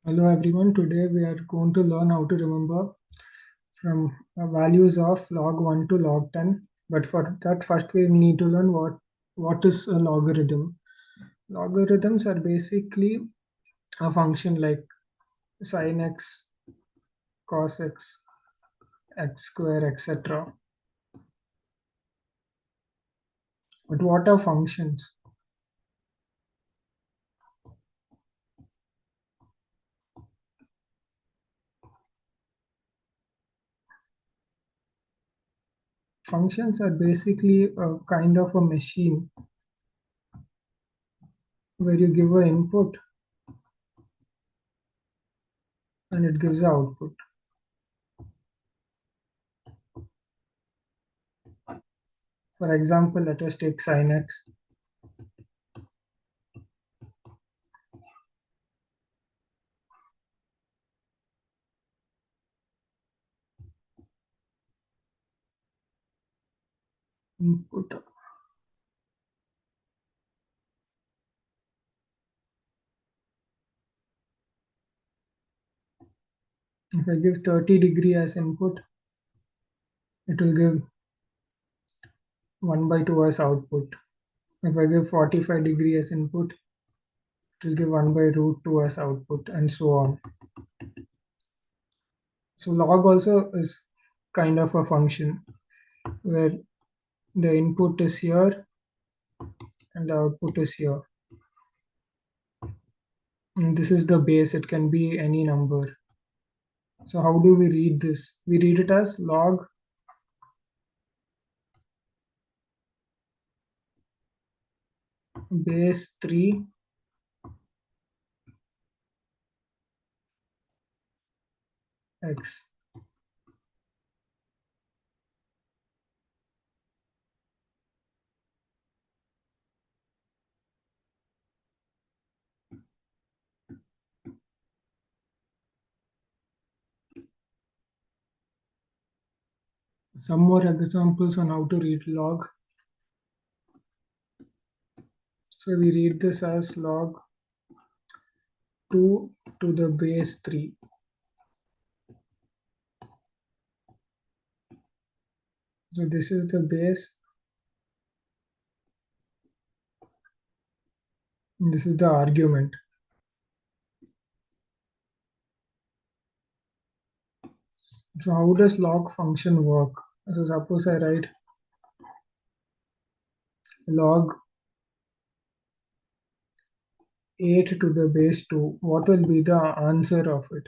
Hello everyone, today we are going to learn how to remember from values of log 1 to log 10. But for that first we need to learn what is a logarithm. Logarithms are basically a function like sin x, cos x, x square, etc. But what are functions? Functions are basically a kind of a machine where you give an input and it gives the output. For example, let us take sin x. Input. If I give 30° as input, it will give 1 by 2 as output. If I give 45° as input, it will give 1 by root 2 as output, and so on. So log also is kind of a function where the input is here and the output is here. And this is the base, it can be any number. So how do we read this? We read it as log base 3 x. Some more examples on how to read log. So we read this as log 2 to the base 3. So this is the base, and this is the argument. So how does log function work? So suppose I write log 8 to the base 2, what will be the answer of it?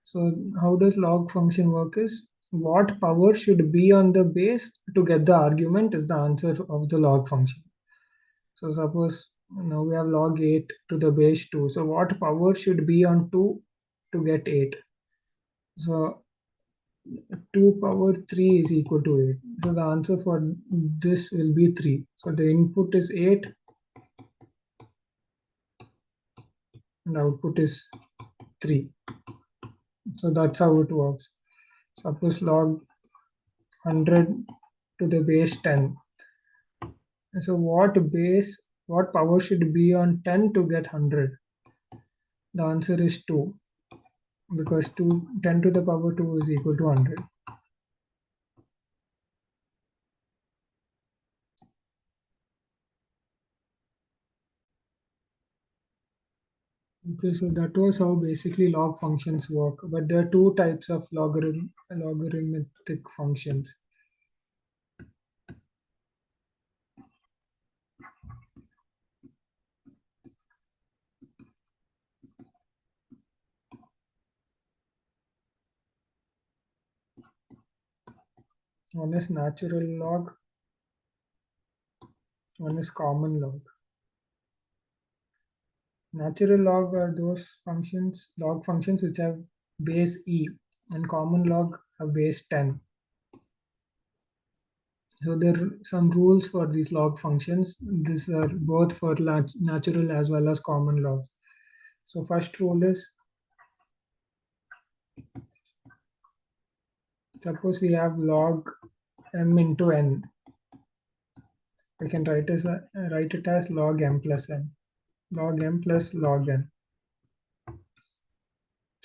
So how does log function work is what power should be on the base to get the argument is the answer of the log function. So suppose now we have log 8 to the base 2. So what power should be on 2 to get 8? So 2 power 3 is equal to 8. So the answer for this will be 3. So the input is 8 and output is 3. So that's how it works. Suppose log 100 to the base 10. So what power should be on 10 to get 100? The answer is 2, because 10 to the power 2 is equal to 100. Okay, so that was how basically log functions work. But there are two types of logarithmic functions. One is natural log, one is common log. Natural log are those log functions which have base e, and common log have base 10. So there are some rules for these log functions. These are both for natural as well as common logs. So first rule is, suppose we have log m into n. We can write it as log m plus n. Log m plus log n.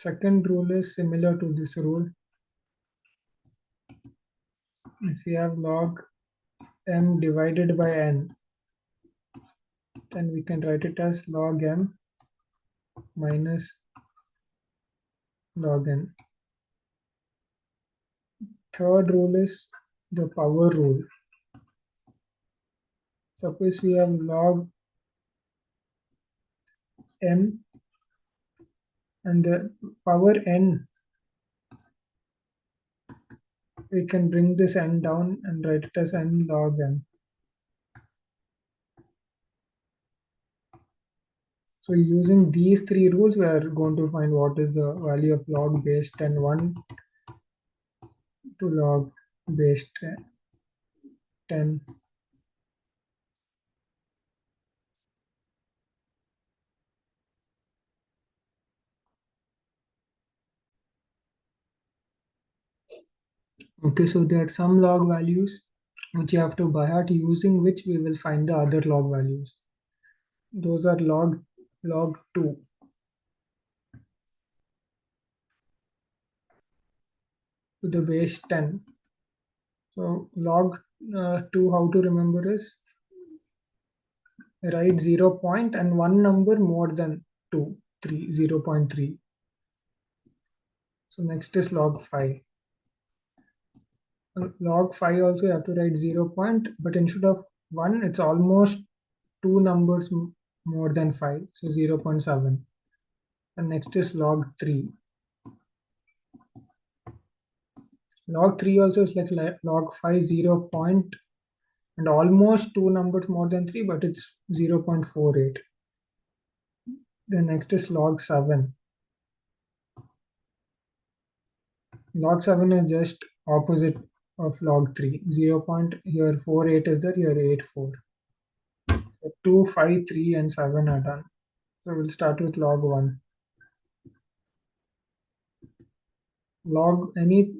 Second rule is similar to this rule. If we have log m divided by n, then we can write it as log m minus log n. Third rule is the power rule. Suppose we have log m and the power n, we can bring this n down and write it as n log m. So using these three rules, we are going to find what is the value of log base 10, 1 to log base 10. Okay, so there are some log values which you have to by heart, using which we will find the other log values. Those are log 2 to the base 10. So log 2, how to remember is write 0 point and one number more than 2, 3, 0.3. So next is log 5. Log 5 also you have to write 0 point, but instead of 1, it's almost two numbers more than 5, so 0.7. And next is log 3. Log 3 also is like log 5, 0 point, and almost two numbers more than 3, but it's 0.48. The next is log 7. Log 7 is just opposite of log 3. 0 point here 48 is there, here 84. So 2, 5, 3 and 7 are done. So we'll start with log 1. Log any,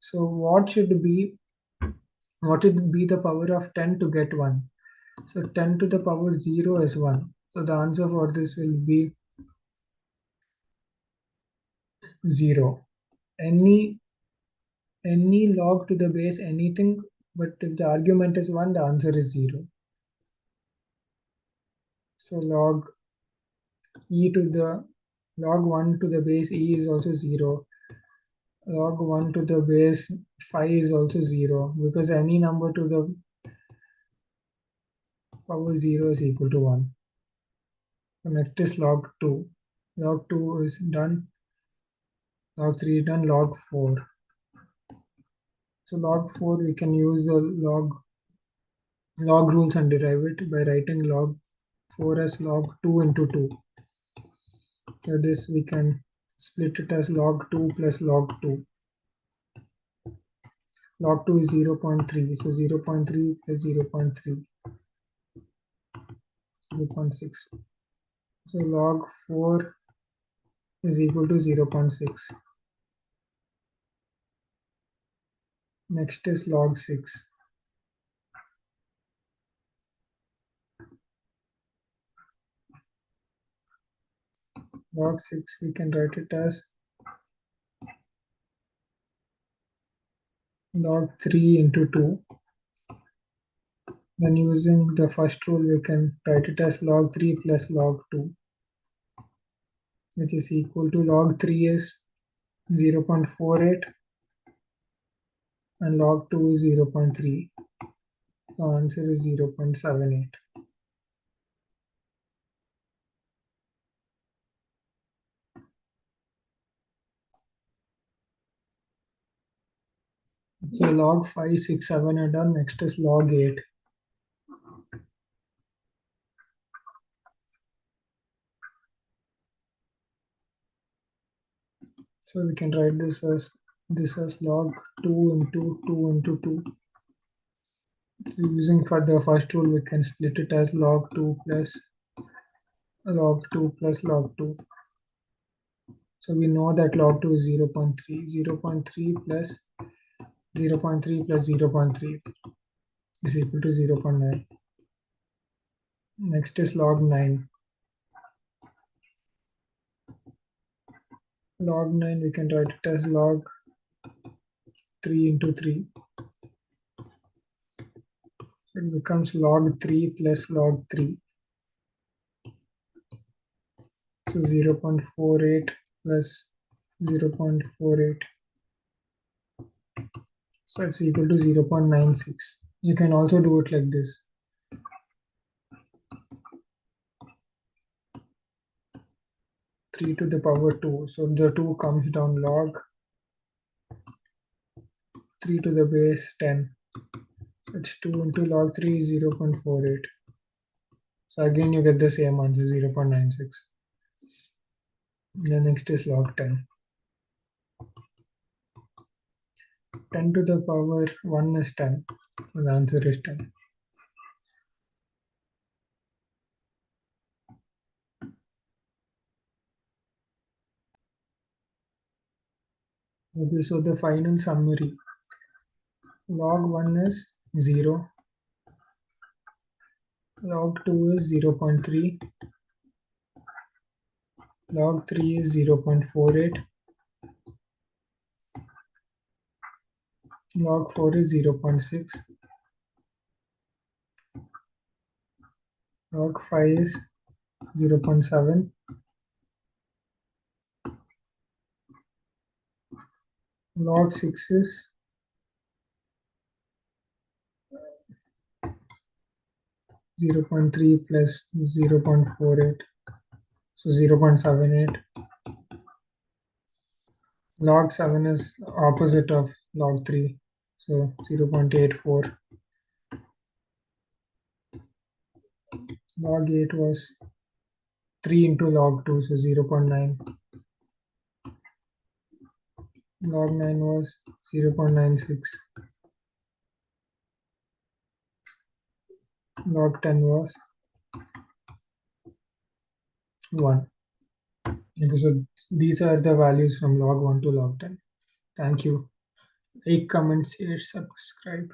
so what should be the power of 10 to get 1? So 10 to the power 0 is 1. So the answer for this will be 0. Any log to the base anything, but if the argument is 1, the answer is 0. So log 1 to the base e is also 0. Log 1 to the base phi is also 0, because any number to the power 0 is equal to 1. So next is log 2. Log 2 is done. Log 3 is done. Log 4. So log 4 we can use the log rules and derive it by writing log 4 as log 2 into 2. So this we can split it as log 2 plus log 2. Log 2 is 0.3. So 0.3 plus 0.3. 0.6. So log 4 is equal to 0.6. Next is log 6. Log 6 we can write it as log 3 into 2. Then using the first rule we can write it as log 3 plus log 2, which is equal to log 3 is 0.48 and log 2 is 0.3. The answer is 0.78. So log 5, 6, 7 are done. Next is log 8. So we can write this as log 2 into 2 into 2. So using for the first rule, we can split it as log 2 plus log 2 plus log 2. So we know that log 2 is 0.3. 0.3 plus 0.3 plus 0.3 is equal to 0.9. Next is log 9. Log 9 we can write it as log 3 into 3. It becomes log 3 plus log 3. So 0.48 plus 0.48. So it's equal to 0.96. You can also do it like this. 3 to the power 2. So the 2 comes down, log 3 to the base 10. So it's 2 into log 3 is 0.48. So again you get the same answer, 0.96. The next is log 10. 10 to the power 1 is 10. So the answer is 10. Okay, so the final summary. Log 1 is 0. Log 2 is 0.3. Log 3 is 0.48. Log 4 is 0.6. Log 5 is 0.7. Log 6 is 0.3 plus 0.48. So 0.78. Log 7 is opposite of log 3. So 0.84. Log 8 was 3 into log 2, so 0.9. Log 9 was 0.96. Log 10 was 1. Okay, so these are the values from log 1 to log 10. Thank you. Like, comment, share, subscribe.